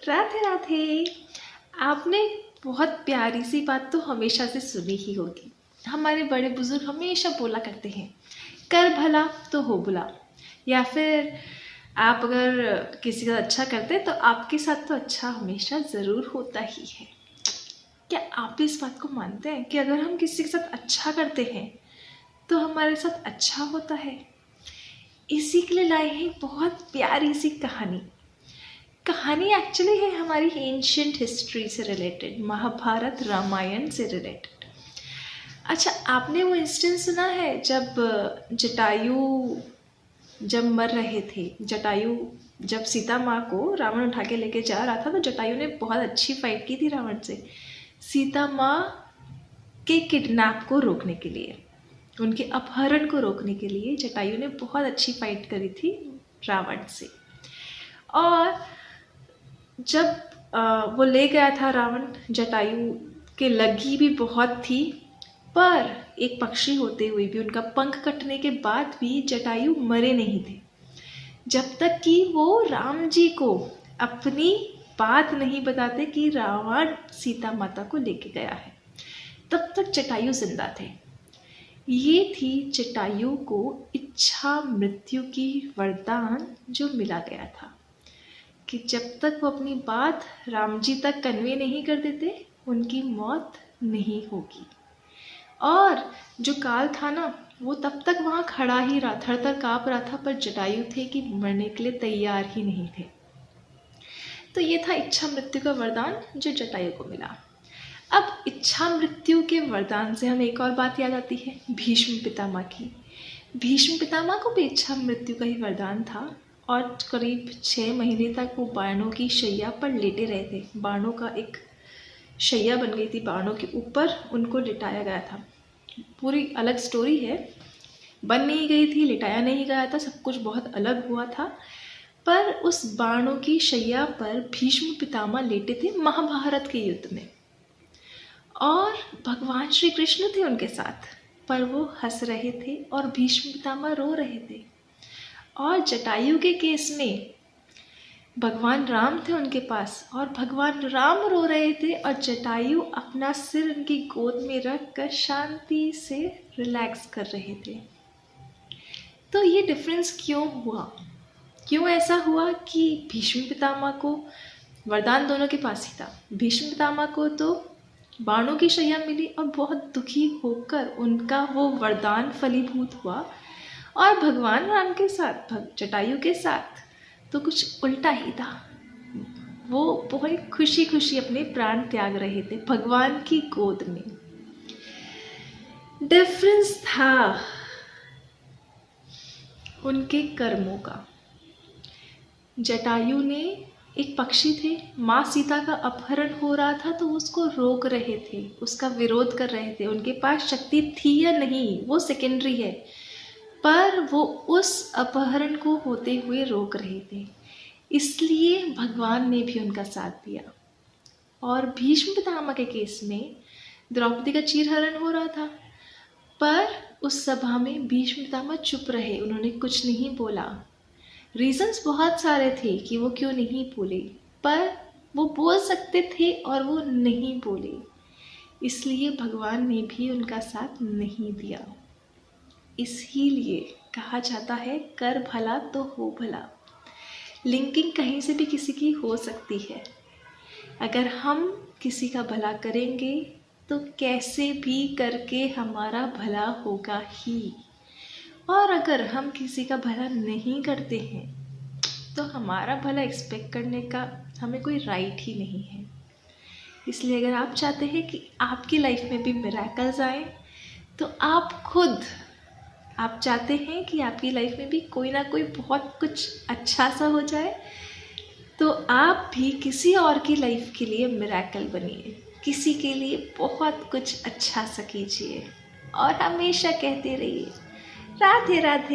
राधे राधे। आपने बहुत प्यारी सी बात तो हमेशा से सुनी ही होगी। हमारे बड़े बुजुर्ग हमेशा बोला करते हैं, कर भला तो हो भला। या फिर आप अगर किसी का अच्छा करते हैं तो आपके साथ तो अच्छा हमेशा ज़रूर होता ही है। क्या आप भी इस बात को मानते हैं कि अगर हम किसी के साथ अच्छा करते हैं तो हमारे साथ अच्छा होता है? इसी के लिए लाए हैं बहुत प्यारी सी कहानी। कहानी एक्चुअली है हमारी एंशियंट हिस्ट्री से रिलेटेड, महाभारत रामायण से रिलेटेड। अच्छा, आपने वो इंस्टेंस सुना है जब मर रहे थे जटायु, जब सीता माँ को रावण उठा के लेके जा रहा था तो जटायु ने बहुत अच्छी फाइट की थी रावण से, सीता माँ के किडनैप को रोकने के लिए, उनके अपहरण को रोकने के लिए जटायु ने बहुत अच्छी फाइट करी थी रावण से। और जब वो ले गया था रावण, जटायु के लगी भी बहुत थी, पर एक पक्षी होते हुए भी, उनका पंख कटने के बाद भी जटायु मरे नहीं थे। जब तक कि वो राम जी को अपनी बात नहीं बताते कि रावण सीता माता को लेके गया है, तब तक जटायु जिंदा थे। ये थी जटायु को इच्छा मृत्यु की वरदान जो मिला गया था कि जब तक वो अपनी बात राम जी तक कन्वे नहीं कर देते उनकी मौत नहीं होगी। और जो काल था ना, वो तब तक वहाँ खड़ा ही रहा, थर-थर काँप रहा था, पर जटायु थे कि मरने के लिए तैयार ही नहीं थे। तो ये था इच्छा मृत्यु का वरदान जो जटायु को मिला। अब इच्छा मृत्यु के वरदान से हमें एक और बात याद आती है, भीष्म पितामह की। भीष्म पितामह को भी इच्छा मृत्यु का ही वरदान था और करीब 6 महीने तक वो बाणों की शैया पर लेटे रहे थे। बाणों का एक शैया बन गई थी, बाणों के ऊपर उनको लिटाया गया था। पूरी अलग स्टोरी है, बन नहीं गई थी, लिटाया नहीं गया था, सब कुछ बहुत अलग हुआ था। पर उस बाणों की शैया पर भीष्म पितामह लेटे थे महाभारत के युद्ध में, और भगवान श्री कृष्ण थे उनके साथ, पर वो हंस रहे थे और भीष्म पितामह रो रहे थे। और जटायु के केस में भगवान राम थे उनके पास और भगवान राम रो रहे थे और जटायु अपना सिर उनकी गोद में रख कर शांति से रिलैक्स कर रहे थे। तो ये डिफरेंस क्यों हुआ? क्यों ऐसा हुआ कि भीष्म पितामह को वरदान दोनों के पास ही था। भीष्म पितामह को तो बाणों की शैया मिली और बहुत दुखी होकर उनका वो वरदान फलीभूत हुआ, और भगवान राम के साथ, जटायु के साथ तो कुछ उल्टा ही था। वो बहुत खुशी खुशी अपने प्राण त्याग रहे थे भगवान की गोद में। डिफरेंस था उनके कर्मों का। जटायु ने, एक पक्षी थे, माँ सीता का अपहरण हो रहा था तो उसको रोक रहे थे, उसका विरोध कर रहे थे। उनके पास शक्ति थी या नहीं वो सेकेंडरी है, पर वो उस अपहरण को होते हुए रोक रहे थे, इसलिए भगवान ने भी उनका साथ दिया। और भीष्म पितामह के केस में द्रौपदी का चीरहरण हो रहा था, पर उस सभा में भीष्म पितामह चुप रहे, उन्होंने कुछ नहीं बोला। रीजंस बहुत सारे थे कि वो क्यों नहीं बोले, पर वो बोल सकते थे और वो नहीं बोले, इसलिए भगवान ने भी उनका साथ नहीं दिया। इसीलिए कहा जाता है, कर भला तो हो भला। लिंकिंग कहीं से भी किसी की हो सकती है। अगर हम किसी का भला करेंगे तो कैसे भी करके हमारा भला होगा ही, और अगर हम किसी का भला नहीं करते हैं तो हमारा भला एक्सपेक्ट करने का हमें कोई राइट ही नहीं है। इसलिए अगर आप चाहते हैं कि आपकी लाइफ में भी मिरेकल्स आए, तो आप चाहते हैं कि आपकी लाइफ में भी कोई ना कोई बहुत कुछ अच्छा सा हो जाए, तो आप भी किसी और की लाइफ के लिए मिरेकल बनिए, किसी के लिए बहुत कुछ अच्छा सा कीजिए और हमेशा कहते रहिए, राधे राधे।